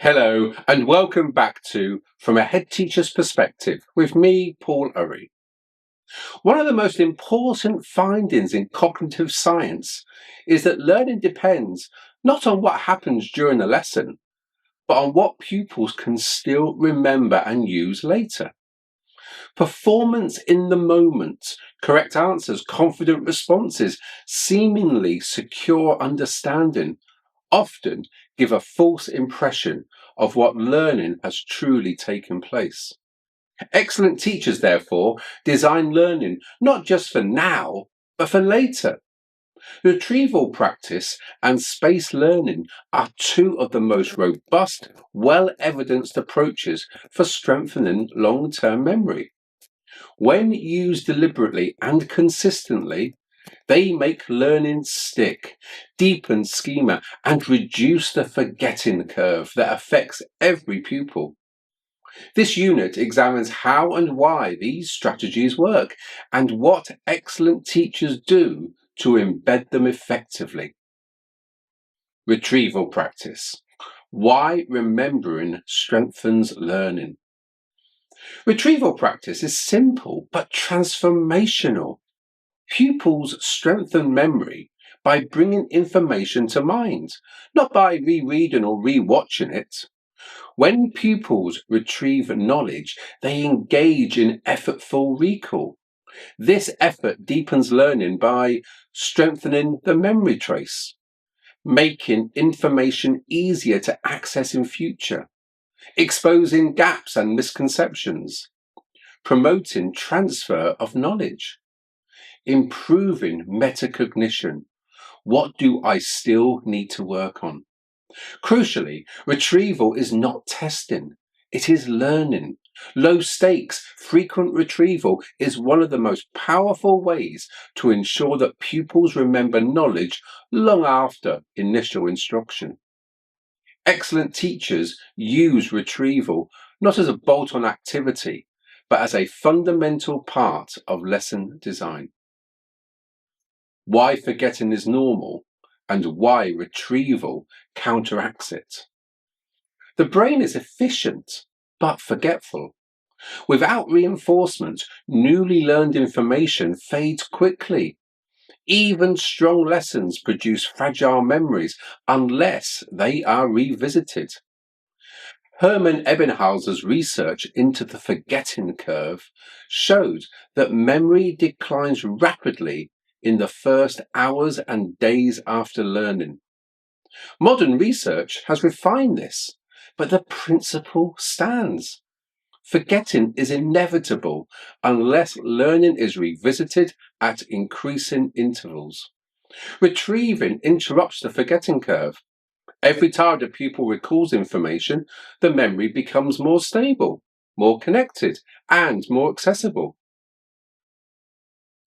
Hello, and welcome back to From a Head Teacher's Perspective with me, Paul Urry. One of the most important findings in cognitive science is that learning depends not on what happens during a lesson, but on what pupils can still remember and use later. Performance in the moment, correct answers, confident responses, seemingly secure understanding often give a false impression of what learning has truly taken place. Excellent teachers, therefore, design learning not just for now, but for later. Retrieval practice and space learning are two of the most robust, well evidenced approaches for strengthening long term memory. When used deliberately and consistently, they make learning stick, deepen schema, and reduce the forgetting curve that affects every pupil. This unit examines how and why these strategies work and what excellent teachers do to embed them effectively. Retrieval practice. Why remembering strengthens learning. Retrieval practice is simple but transformational. Pupils strengthen memory by bringing information to mind, not by rereading or rewatching it. When pupils retrieve knowledge, they engage in effortful recall. This effort deepens learning by strengthening the memory trace, making information easier to access in future, exposing gaps and misconceptions, promoting transfer of knowledge, improving metacognition. What do I still need to work on? Crucially, retrieval is not testing, it is learning. Low stakes, frequent retrieval is one of the most powerful ways to ensure that pupils remember knowledge long after initial instruction. Excellent teachers use retrieval not as a bolt on activity, but as a fundamental part of lesson design. Why forgetting is normal and why retrieval counteracts it. The brain is efficient but forgetful. Without reinforcement, newly learned information fades quickly. Even strong lessons produce fragile memories unless they are revisited. Hermann Ebbinghaus's research into the forgetting curve showed that memory declines rapidly in the first hours and days after learning. Modern research has refined this, but the principle stands. Forgetting is inevitable unless learning is revisited at increasing intervals. Retrieving interrupts the forgetting curve. Every time the pupil recalls information, the memory becomes more stable, more connected, and more accessible.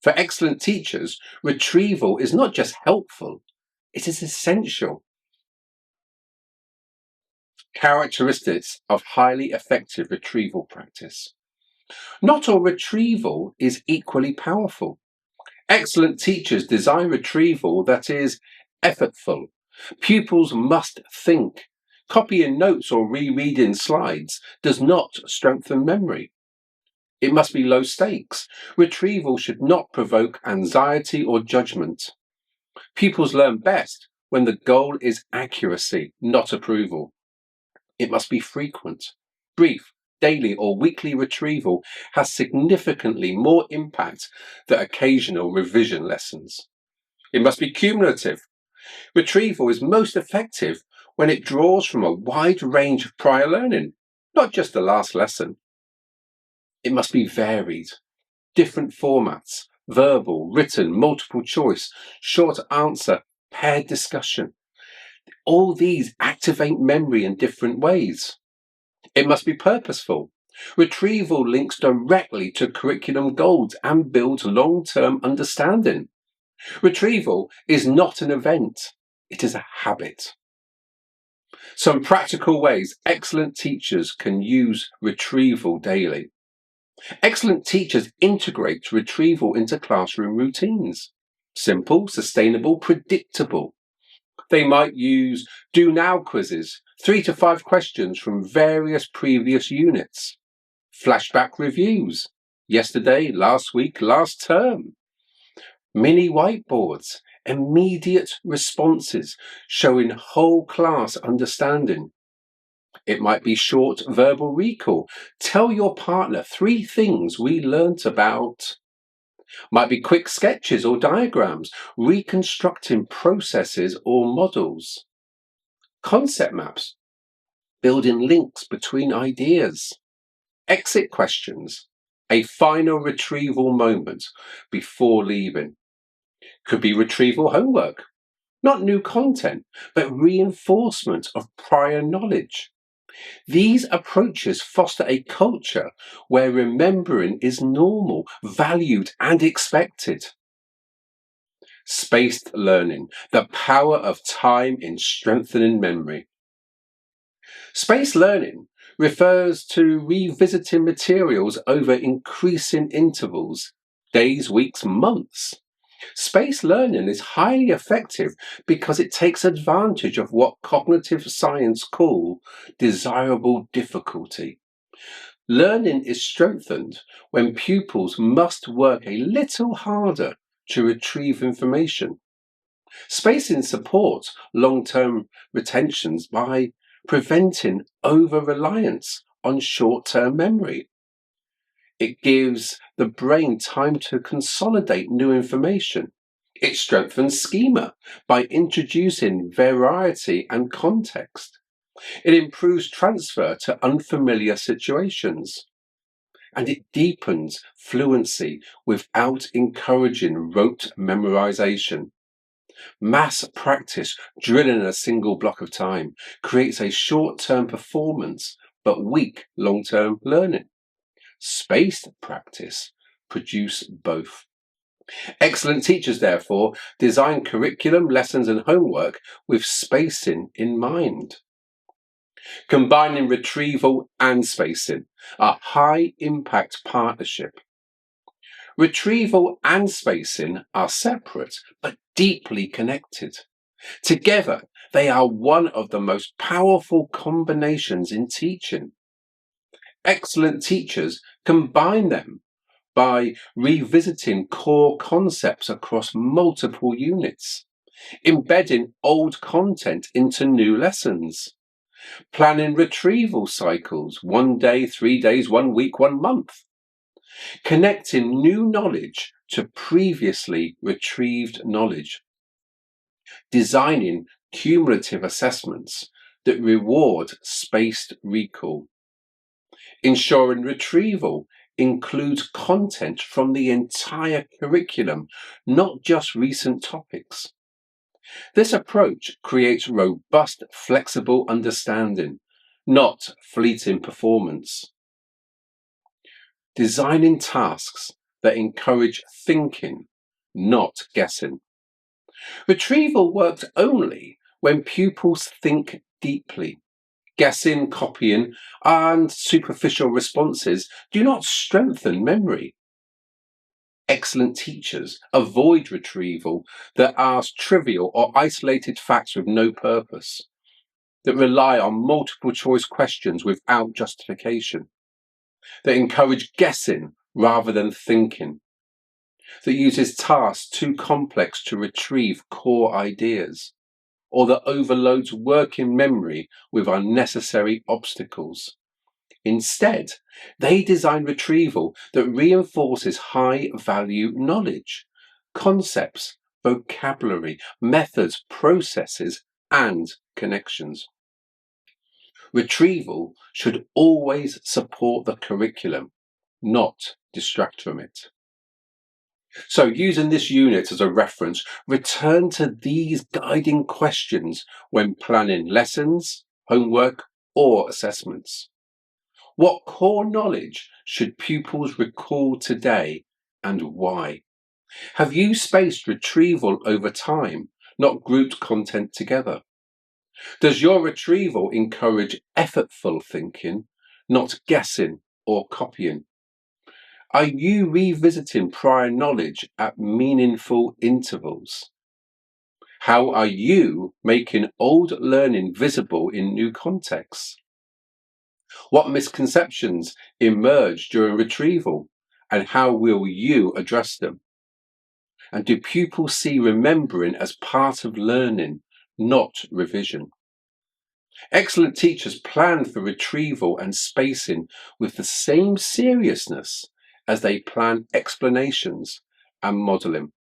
For excellent teachers, retrieval is not just helpful, it is essential. Characteristics of highly effective retrieval practice. Not all retrieval is equally powerful. Excellent teachers design retrieval that is effortful. Pupils must think. Copying notes or rereading slides does not strengthen memory. It must be low stakes. Retrieval should not provoke anxiety or judgment. Pupils learn best when the goal is accuracy, not approval. It must be frequent. Brief, daily or weekly retrieval has significantly more impact than occasional revision lessons. It must be cumulative. Retrieval is most effective when it draws from a wide range of prior learning, not just the last lesson. It must be varied. Different formats, verbal, written, multiple choice, short answer, paired discussion. All these activate memory in different ways. It must be purposeful. Retrieval links directly to curriculum goals and builds long-term understanding. Retrieval is not an event, it is a habit. Some practical ways excellent teachers can use retrieval daily. Excellent teachers integrate retrieval into classroom routines. Simple, sustainable, predictable. They might use do now quizzes 3 to 5 questions from various previous units. Flashback reviews. Yesterday, last week, last term. Mini whiteboards. Immediate responses showing whole class understanding. It might be short verbal recall. Tell your partner 3 things we learnt about. Might be quick sketches or diagrams, reconstructing processes or models. Concept maps, building links between ideas. Exit questions, a final retrieval moment before leaving. Could be retrieval homework, not new content, but reinforcement of prior knowledge. These approaches foster a culture where remembering is normal, valued, and expected. Spaced learning, the power of time in strengthening memory. Spaced learning refers to revisiting materials over increasing intervals, days, weeks, months. Spaced learning is highly effective because it takes advantage of what cognitive science call desirable difficulty. Learning is strengthened when pupils must work a little harder to retrieve information. Spacing supports long-term retentions by preventing over-reliance on short-term memory. It gives the brain time to consolidate new information. It strengthens schema by introducing variety and context. It improves transfer to unfamiliar situations. And it deepens fluency without encouraging rote memorization. Mass practice, drilling in a single block of time, creates a short-term performance but weak long-term learning. Spaced practice produce both. Excellent teachers, therefore, design curriculum, lessons, and homework with spacing in mind. Combining retrieval and spacing, a high-impact partnership. Retrieval and spacing are separate but deeply connected. Together, they are one of the most powerful combinations in teaching. Excellent teachers combine them by revisiting core concepts across multiple units, embedding old content into new lessons, planning retrieval cycles, 1 day, 3 days, 1 week, 1 month, connecting new knowledge to previously retrieved knowledge, designing cumulative assessments that reward spaced recall, ensuring retrieval includes content from the entire curriculum, not just recent topics. This approach creates robust, flexible understanding, not fleeting performance. Designing tasks that encourage thinking, not guessing. Retrieval works only when pupils think deeply. Guessing, copying, and superficial responses do not strengthen memory. Excellent teachers avoid retrieval that asks trivial or isolated facts with no purpose, that rely on multiple choice questions without justification, that encourage guessing rather than thinking, that uses tasks too complex to retrieve core ideas, or that overloads working memory with unnecessary obstacles. Instead, they design retrieval that reinforces high-value knowledge, concepts, vocabulary, methods, processes, and connections. Retrieval should always support the curriculum, not distract from it. So, using this unit as a reference, return to these guiding questions when planning lessons, homework, or assessments. What core knowledge should pupils recall today and why? Have you spaced retrieval over time, not grouped content together? Does your retrieval encourage effortful thinking, not guessing or copying? Are you revisiting prior knowledge at meaningful intervals? How are you making old learning visible in new contexts? What misconceptions emerge during retrieval, and how will you address them? And do pupils see remembering as part of learning, not revision? Excellent teachers plan for retrieval and spacing with the same seriousness as they plan explanations and modelling.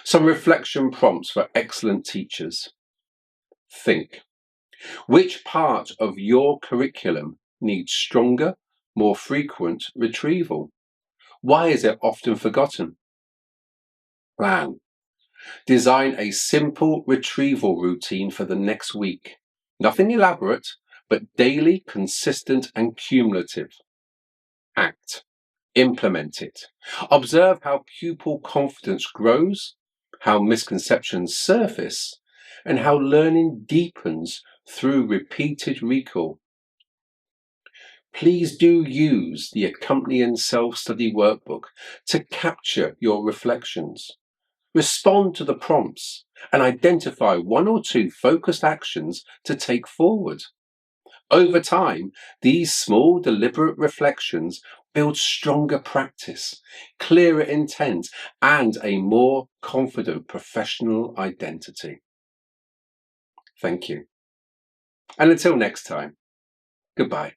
Some reflection prompts for excellent teachers. Think. Which part of your curriculum needs stronger, more frequent retrieval? Why is it often forgotten? Plan. Design a simple retrieval routine for the next week. Nothing elaborate, but daily, consistent, and cumulative. Act. Implement it. Observe how pupil confidence grows, how misconceptions surface, and how learning deepens through repeated recall. Please do use the accompanying self-study workbook to capture your reflections. Respond to the prompts and identify one or two focused actions to take forward. Over time, these small, deliberate reflections build stronger practice, clearer intent, and a more confident professional identity. Thank you. And until next time, goodbye.